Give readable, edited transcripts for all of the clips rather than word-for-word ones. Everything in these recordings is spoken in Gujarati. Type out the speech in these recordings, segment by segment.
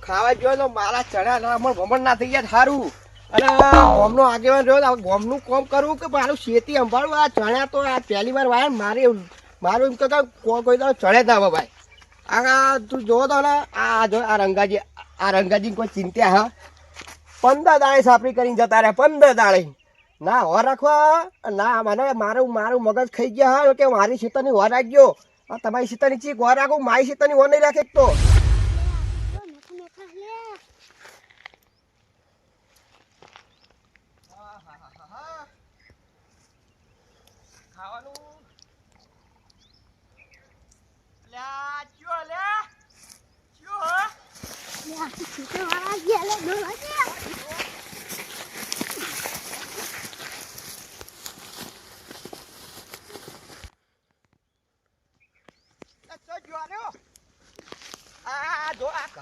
ખાવા ગયો તો મારા ચણા રામણ ભમણ ના થઈ ગયા સારું. અને ગોમનો આગેવાન રહ્યો ગોમનું કામ કરવું કે મારું ખેતી સંભાળવું. આ ચણા તો આ પહેલી વાર વાયા મારું એમ તો કોઈ તો ચણે જ આવે ભાઈ. આ તું જોવો તો ને આ રંગાજી કોઈ ચિંતા હા 15 દાડે સાપરી કરીને જતા રહ્યા 15 દાડે ના હોર રાખવા ના મને મારું મગજ ખાઈ ગયા હા કે મારી શીતળની હોર રાખજો. તમારી શીતળની ચીક હોર રાખું મારી શીતળની હોર નહીં રાખે તો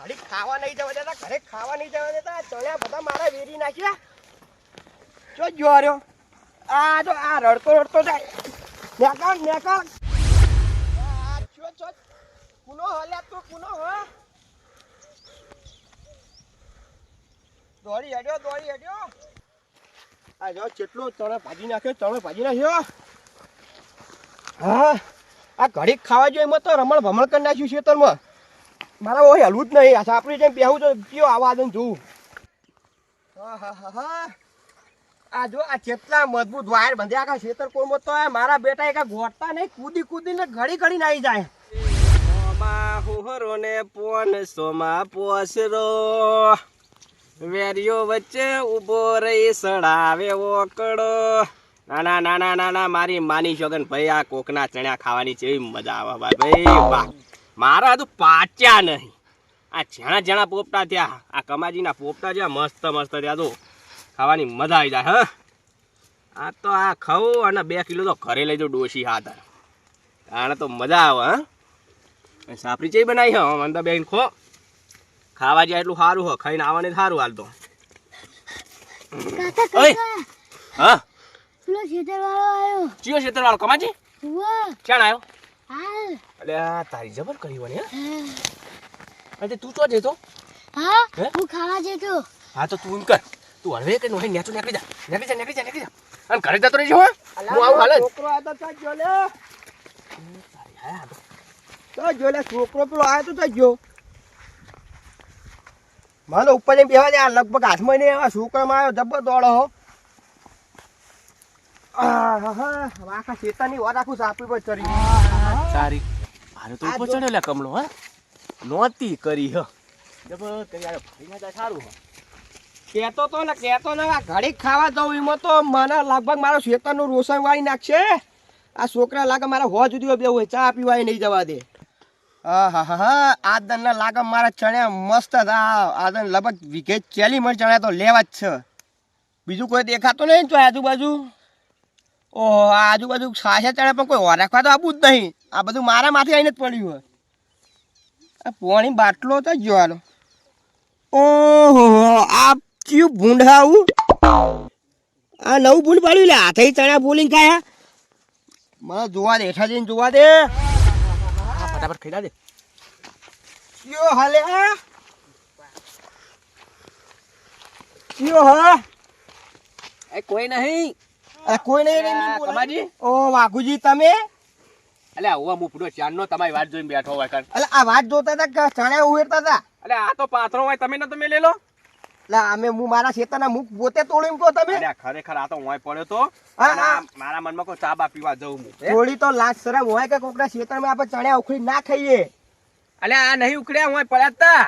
ઘરે ખાવા નહીં જવા દેતા ચણ્યા બધા મારા વેરી નાખ્યા. જો જો રહ્યો આ તો આ રડતો જાય નેકળ કુનો હલ્યા તું કુનો હો દોડી હેડ્યો આ જો કેટલો ચણે ભાજી નાખ્યો. હા આ ઘડીક ખાવા જોઈએ એમાં તો રમણ ભમણ કરી નાખ્યું ખેતરમાં. મારા ઓય હલવું જ નહીં. આ સાપડી જેમ બેહું તો કયો આવા દઉં જોઉં. આ જો આ કેટલા મજબૂત વાયર બંધ્યા આખા ખેતર કોરમાં તો મારા બેટા એક ગોટતા નહીં કૂદીને ઘડી નાઈ જાય. હોહરો ને પોન સોમા પોસરો વેરિયો વચ્ચે ઉભો રહી સડાવે ઓકડો. નાના મારી માની શોગન ભાઈ આ કોકના ચણ્યા ખાવાની છે મજા આવે ભાઈ. વાહ મારા તો પાચ્યા નહીં. આ જેણા પોપટા થયા આ કમાજીના પોપટા જ્યાં મસ્ત થયા તો ખાવાની મજા આવી જાય. હા આ તો આ ખાવું અને 2 કિલો તો ઘરે લઈ જાઉં ડોશી હાથ આને તો મજા આવે. હા સાપરી ચઈ બનાવી હા મને તો બેન ખો ખાવા જાય એટલું સારું હો ખાઈને આવવાને સારું હાલ તો. હા ચિયો ખેતર વાળો કમાજી ક્યાં આવ્યો? અલે આ તારી જબર કરી વને અરે તું તો જતો હું ખાવા જતો. હા તો તું એમ કર તું હળવે કે નોહે નેચો નીકળી જા અને ઘરે જતો રહેજો. હું આવું હાલ છોકરો આતો તો જો લે તારી આયા તો જો લે છોકરો પેલો આયો તો જો માનો ઉપર જઈને બેહવા દે. આ લગભગ હાથમાં નહીં આ છોકરામાં આવ્યો જબ્બર દોડો હો. આખા શેતાની વાર આખું સાપી પર ચડી સારી હારે તો ઉપર ચડ્યો લે કમળો. હા નોતી કરી હ જબર કરી યાર ભાઈ ના સારું હ કેતો તો ને આ ઘડી ખાવા દઉં એમાં તો મને લગભગ મારો શેતાનું રોષણ વાળી નાખશે. આ છોકરા લાગે મારા હો જુદી બે હોય ચા પીવાય નહીં જવા દે. હા આ દન ના લાગે મારા ચણ્યા મસ્ત હતા. આ દન લગભગ વીઘે 40 મણ ચણ્યા તો લેવા જ છે. બીજું કોઈ દેખાતો નહીં તો આજુબાજુ. ઓહો આજુબાજુ સાસા ચણે પણ કોઈ રાખવા તો આપવું જ નહીં. આ બધું મારા માથે આવીને જ પડ્યું હોય. આ પોણી બાટલો તો જોવાનો. ઓહો આ કયું ભૂંડ આવું આ નવું ભૂંડ પડ્યું લે હાથે ચણા બોલીને ખાયા. મને જોવા દે હેઠા જઈને જોવા દે. ફટાફટ ખાઈ દે. કયો હાલે કયો હા એ કોઈ નહીં. કોઈ નહીં કમાજી. ઓ વાઘુજી તમે અલ્યા હું મુફડો ચાંદનો તમારી વાત જોઈને બેઠો હોય કર. અલ્યા આ વાત જોતા હતા ચણા ઉહેરતા હતા. અલ્યા આ તો પાથરો હોય તમે ન તમે લઈ લો. અલ્યા અમે હું મારા ખેતરના મુખ પોતે તોડીને કહો તમે. અલ્યા ખરેખર આ તો હોય પડ્યો તો મારા મનમાં કોઈ ચા બા પીવા જવું હું થોડી તો લાજ શરમ હોય કે કોકના ખેતરમાં આપણે ચણા ઉખડી ના ખાઈએ. અલ્યા આ નહીં ઉખડ્યા હોય પડ્યા તા.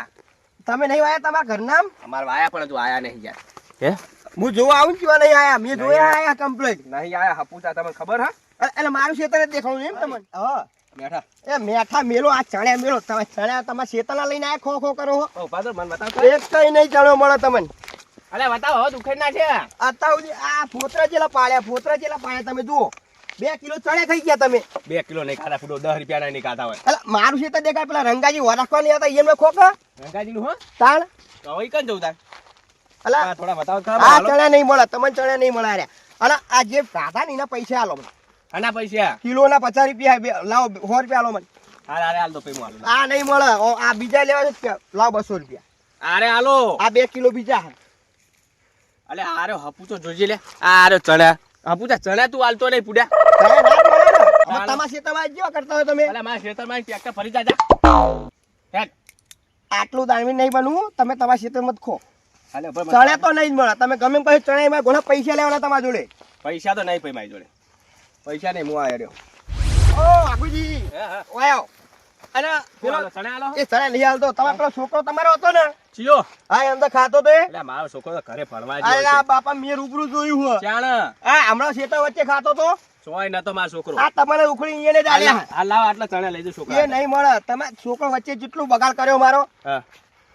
તમે નહીં વાયા તમારા ઘરના? અમાર વાયા પણ હજુ આયા નહીં યાર. હે હું જોવા આવું છું નહીં આયા. મેં જોયા આયા કમ્પ્લીટ નહીં આયા. હપુતા તમને ખબર હા એટલે મારું ખેતર જ દેખાવું એમ તમને. હા મેઠા એ મેઠા મેલો આ ચણ્યા મેલો તમે ચણ્યા તમારા ખેતરના લઈને આયા ખો ખો કરો હો. પાછળ મને બતાવો એક કઈ નહીં ચણ્યો મળે તમને. અરે બતાવો હો દુખેડ ના છે અત્યાર સુધી. આ ફોતરા જેલા પાડ્યા તમે જુઓ 2 કિલો ચણે ખાઈ ગયા તમે. 2 કિલો નહીં ખાતા ફૂટો 10 રૂપિયા નહીં ખાતા હોય. એટલે મારું ખેતર દેખાય પેલા રંગાજી વરાખવા નહીં હતા એમને ખોખા રંગાજી નું હો તાણ તો હવે કન જવું તાર. અલા થોડા બતાવો. આ ચણા નહીં મળે તમને ચણા નહીં મળે. અરે અને આ જે કાઢા ને એના પૈસા આલો મને. આના પૈસા કિલોના 50 રૂપિયા લાવો 100 રૂપિયા આલો મને. હાલ હાલ દો પૈ મળે. આ નહીં મળે આ બીજા લેવા છે લાવ 200 રૂપિયા. આરે હાલો આ 2 કિલો બીજા અલે આરે હપુચો જોજે લે આરે ચણા હપુચા ચણા તું હાલતો નહીં પુડ્યા તમે ના બોલો ને. હવે તમારા ખેતરમાં જ જેવા કરતા હોય તમે અલે મારા ખેતરમાં ટ્રેક્ટર ફરી જાજા હેડ આટલું દાણવી નહીં બનવું તમે તમારા ખેતરમાં જ ખો અલે ભાઈ ચણે તો નહીં જ મળે તમે ગમે પછી ચણે એમાં ઘણા પૈસા લેવાના તમારા જોડે પૈસા તો નહીં પઈ મારી જોડે પૈસા નહીં હું આયા રહ્યો ઓ આગુજી હા વાયો અને પેલો ચણા હાલો એ ચણે લઈ આવતો તમારો પેલો છોકરો તમારો હતો ને ચિયો હા એ અંદર ખાતો તો એ એટલે મારો છોકરો તો ઘરે ભણવા અરે ગયો આ બાપા મેં રૂબરૂ જોયું હો ચાણ હા હમણાં ખેતર વચ્ચે ખાતો તો સોય નતો મારો છોકરો આ તમારે ઉખડી અહીંયા જ આલ્યા આ લાવ આટલા ચણા લઈ જો છોકરા એ નહીં મળે તમે છોકરો વચ્ચે જેટલું બગાડ કર્યો મારો હા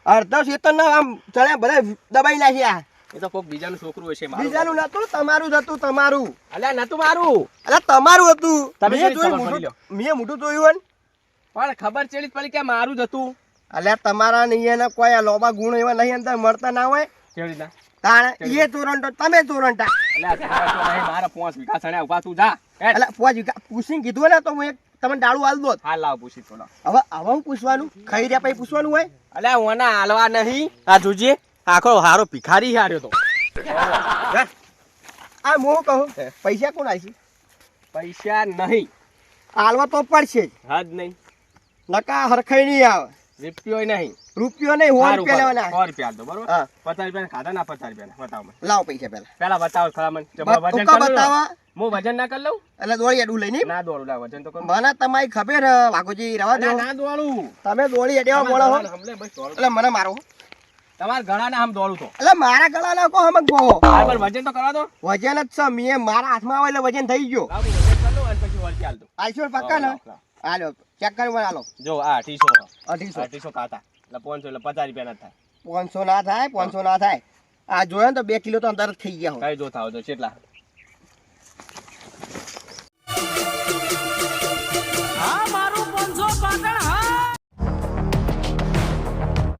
અડધો ખેતર ના આમ ચણે બધા દબાઈ નાખ્યા એ તો કોક બીજાનું છોકરું હશે મારું બીજાનું નતું તમારું જ હતું તમારું અલ્યા નતું મારું અરે તમારું હતું તમે મેં કેવી જોયું ખબર મોઢું- પડી લ્યો? મેં મોઢું જોયું હોય ને પણ ખબર ચેલી જ પડી કે મારું જ હતું અલ્યા તમારા નહીં એના કોઈ આ લોબા ગુણ એવા નહીં અંદર મળતા ના હોય કેવી રીતના તાણે એ ચોરંટો તમે ચોરંટા અલ્યા તારા તો નહીં, મારા 5 વીઘા ચણા ઉભા તું જા હેડ. એટલે પૂછીને કીધું ને તો હું એક તમને ડાળું હાલ દો હાલ લાવ પૂછી થોડો હવે હવે હું પૂછવાનું ખાઈ રહ્યા પછી પૂછવાનું હોય અલ્યા ઓના હાલવા નહીં આ જોજે આખો હારો ભિખારી હાર્યો તો આ હું કહું પૈસા કોણ આવશે પૈસા નહીં હાલવા તો પડશે જ હદ નહીં નકા હરખાઈ નહીં આવે રૂપિયો નહીં રૂપિયો નહીં સો રૂપિયા લેવાના 100 રૂપિયા આલ દો બરોબર હા 50 રૂપિયા ખાધા ના 50 રૂપિયા બતાવ મને લાવો પૈસા પહેલા પેલા બતાવો ખરા મને જમા વજન તું કરી લઉં? બતાવા હું વજન ના કરી લઉં એટલે દોડી અડું લઈને ના દોડું લા વજન તો કરું મને તમારી ખબર વાઘોજી રવા દો ના દોડું તમે દોડી અડ્યા બોલો હો હમલે બસ દોડું એટલે મને મારો તમારા ગળા ના આમ દોડું તો એટલે મારા ગળા ના કહો હમક કહો બરાબર વજન તો કરવા દો વજન જ છે મેં મારા હાથમાં આવે એટલે વજન થઈ ગયો લાવ હું વજન કરી લઉં અને પછી વળકી આલ દઉં આઈશોર પક્કા ને લાવ, લાવ. હાલો ચેક કરી મને હાલો જો આ 250 અઢીસો 250 ખાતા એટલે 500 એટલે 50 રૂપિયા ના થાય 500 ના થાય 500 ના થાય આ જોયો ને તો 2 કિલો તો અંદર જ થઈ ગયા હોય કઈ જો થાવ તો કેટલા